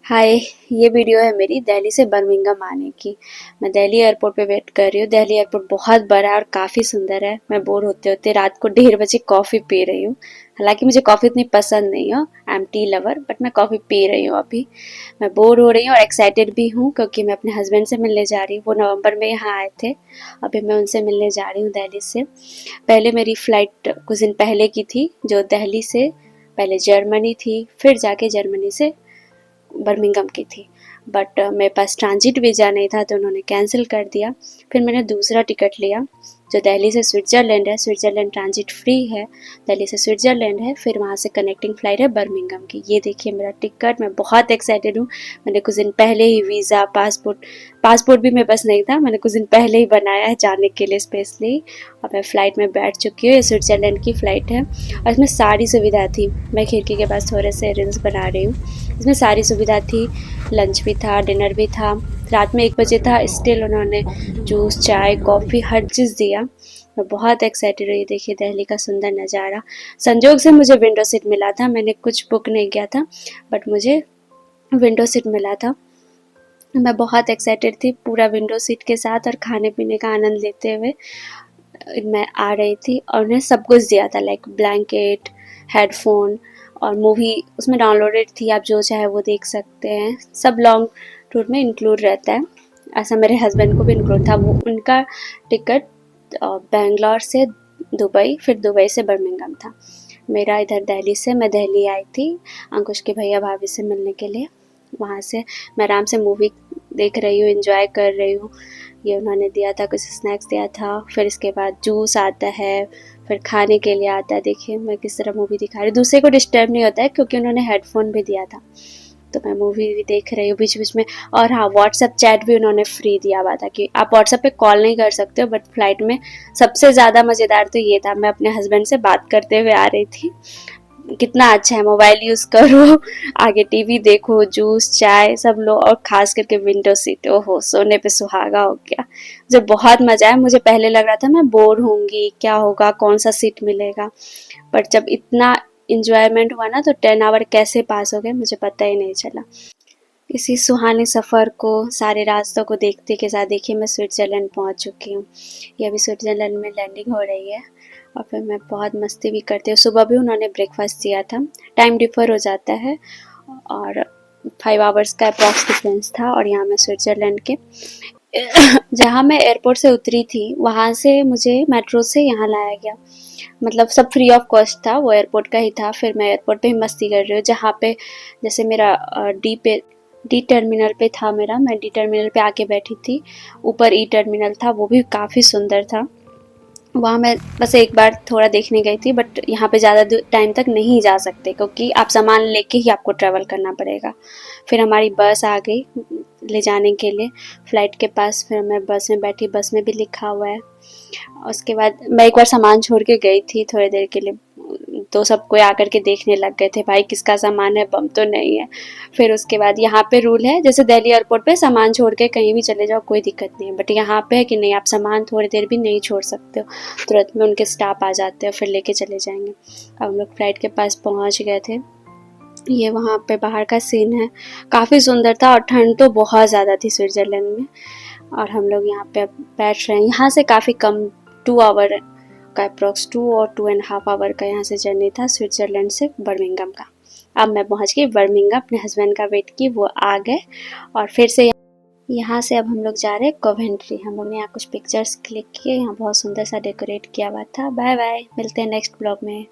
हाय। ये वीडियो है मेरी दिल्ली से बर्मिंघम आने की। मैं दिल्ली एयरपोर्ट पे वेट कर रही हूँ। दिल्ली एयरपोर्ट बहुत बड़ा है और काफ़ी सुंदर है। मैं बोर होते होते रात को 1:30 बजे कॉफ़ी पी रही हूँ। हालांकि मुझे कॉफ़ी इतनी पसंद नहीं हो, I am tea lover, but मैं कॉफ़ी पी रही हूँ अभी। मैं बोर हो रही हूँ और एक्साइटेड भी हूँ क्योंकि मैं अपने हस्बैंड से मिलने जा रही हूँ। वो नवंबर में यहाँ आए थे। अभी मैं उनसे मिलने जा रही हूँ दिल्ली से। पहले मेरी फ़्लाइट कुछ दिन पहले की थी, जो दिल्ली से पहले जर्मनी थी, फिर जाके जर्मनी से बर्मिंघम की थी। बट मेरे पास ट्रांजिट वीज़ा नहीं था तो उन्होंने कैंसिल कर दिया। फिर मैंने दूसरा टिकट लिया जो दिल्ली से स्विट्ज़रलैंड है। स्विट्ज़रलैंड ट्रांजिट फ्री है। दिल्ली से स्विट्ज़रलैंड है, फिर वहाँ से कनेक्टिंग फ़्लाइट है बर्मिंघम की। ये देखिए मेरा टिकट। मैं बहुत एक्साइटेड हूँ। मैंने कुछ दिन पहले ही वीज़ा, पासपोर्ट भी मेरे पास नहीं था। मैंने कुछ दिन पहले ही बनाया है जाने के लिए स्पेशली। और मैं फ़्लाइट में बैठ चुकी हूँ। ये स्विट्ज़रलैंड की फ़्लाइट है और इसमें सारी सुविधा थी। मैं खिड़की के पास थोड़े से रील्स बना रही हूँ। इसमें सारी सुविधा थी। लंच भी था, डिनर भी था। रात में 1 बजे था, स्टिल उन्होंने जूस, चाय, कॉफ़ी हर चीज़ दिया। मैं बहुत एक्साइटेड हुई। देखिए दिल्ली का सुंदर नज़ारा। संजोग से मुझे विंडो सीट मिला था। मैंने कुछ बुक नहीं किया था बट मुझे विंडो सीट मिला था। मैं बहुत एक्साइटेड थी पूरा विंडो सीट के साथ और खाने पीने का आनंद लेते हुए मैं आ रही थी। और उन्हें सब कुछ दिया था, लाइक ब्लैंकेट, हेडफोन और मूवी उसमें डाउनलोडेड थी। आप जो चाहे वो देख सकते हैं। सब लॉन्ग टूर में इंक्लूड रहता है। ऐसा मेरे हस्बैंड को भी इंक्लूड था। वो उनका टिकट बेंगलोर से दुबई, फिर दुबई से बर्मिंघम था। मेरा इधर दिल्ली से, मैं दिल्ली आई थी अंकुश के भैया भाभी से मिलने के लिए। वहाँ से मैं आराम से मूवी देख रही हूँ, एंजॉय कर रही हूँ। ये उन्होंने दिया था, कुछ स्नैक्स दिया था। फिर इसके बाद जूस आता है, फिर खाने के लिए आता है। देखिए मैं किस तरह मूवी दिखा रही हूँ। दूसरे को डिस्टर्ब नहीं होता है क्योंकि उन्होंने हेडफोन भी दिया था। तो मैं मूवी भी देख रही हूँ बीच बीच में। और हाँ, व्हाट्सएप चैट भी उन्होंने फ्री दिया हुआ था कि आप व्हाट्सएप पे कॉल नहीं कर सकते हो, बट फ्लाइट में सबसे ज़्यादा मज़ेदार तो ये था, मैं अपने हस्बैंड से बात करते हुए आ रही थी। कितना अच्छा है, मोबाइल यूज़ करो, आगे टीवी देखो, जूस चाय सब लो और खास करके विंडो सीट, ओहो सोने पे सुहागा हो गया। मुझे बहुत मज़ा आया। मुझे पहले लग रहा था मैं बोर होंगी, क्या होगा, कौन सा सीट मिलेगा, बट जब इतना इंजॉयमेंट हुआ ना तो 10 आवर कैसे पास हो गए मुझे पता ही नहीं चला। इसी सुहाने सफ़र को, सारे रास्तों को देखते के साथ देखिए मैं स्विट्ज़रलैंड पहुंच चुकी हूँ। ये अभी स्विट्ज़रलैंड में लैंडिंग हो रही है और फिर मैं बहुत मस्ती भी करती हूँ। सुबह भी उन्होंने ब्रेकफास्ट दिया था। टाइम डिफ़र हो जाता है और 5 आवर्स का अप्रॉक्स डिफरेंस था। और यहाँ मैं स्विट्ज़रलैंड के जहाँ मैं एयरपोर्ट से उतरी थी वहाँ से मुझे मेट्रो से यहाँ लाया गया। मतलब सब फ्री ऑफ कॉस्ट था, वो एयरपोर्ट का ही था। फिर मैं एयरपोर्ट पे ही मस्ती कर रही हूँ। जहाँ पे जैसे मेरा डी टर्मिनल पे था मेरा, मैं डी टर्मिनल पे आके बैठी थी। ऊपर ई टर्मिनल था, वो भी काफ़ी सुंदर था। वहाँ मैं बस एक बार थोड़ा देखने गई थी, बट यहाँ पे ज़्यादा टाइम तक नहीं जा सकते क्योंकि आप सामान लेके ही आपको ट्रैवल करना पड़ेगा। फिर हमारी बस आ गई ले जाने के लिए फ़्लाइट के पास। फिर मैं बस में बैठी, बस में भी लिखा हुआ है। उसके बाद मैं एक बार सामान छोड़ के गई थी थोड़ी देर के लिए, तो सब कोई आकर के देखने लग गए थे, भाई किसका सामान है, बम तो नहीं है। फिर उसके बाद यहाँ पे रूल है, जैसे दिल्ली एयरपोर्ट पे सामान छोड़ के कहीं भी चले जाओ कोई दिक्कत नहीं है, बट यहाँ पे है कि नहीं, आप सामान थोड़ी देर भी नहीं छोड़ सकते हो। तुरंत में उनके स्टाफ आ जाते हैं फिर लेके चले जाएंगे। अब हम लोग फ्लाइट के पास पहुँच गए थे। ये वहाँ पे बाहर का सीन है, काफ़ी सुंदर था और ठंड तो बहुत ज़्यादा थी स्विट्ज़रलैंड में। और हम लोग यहाँ पे बैठ रहे हैं। यहाँ से काफ़ी कम, 2 आवर का अप्रॉक्स, 2 और 2.5 आवर का यहाँ से जर्नी था स्विट्ज़रलैंड से बर्मिंघम का। अब मैं पहुँच गई बर्मिंघम, अपने हस्बैंड का वेट की, वो आ गए। और फिर से यहाँ से अब हम लोग जा रहे हैं कोवेंट्री। हम लोग ने यहाँ कुछ पिक्चर्स क्लिक किए। यहाँ बहुत सुंदर सा डेकोरेट किया हुआ था। बाय बाय, मिलते हैं नेक्स्ट ब्लॉग में।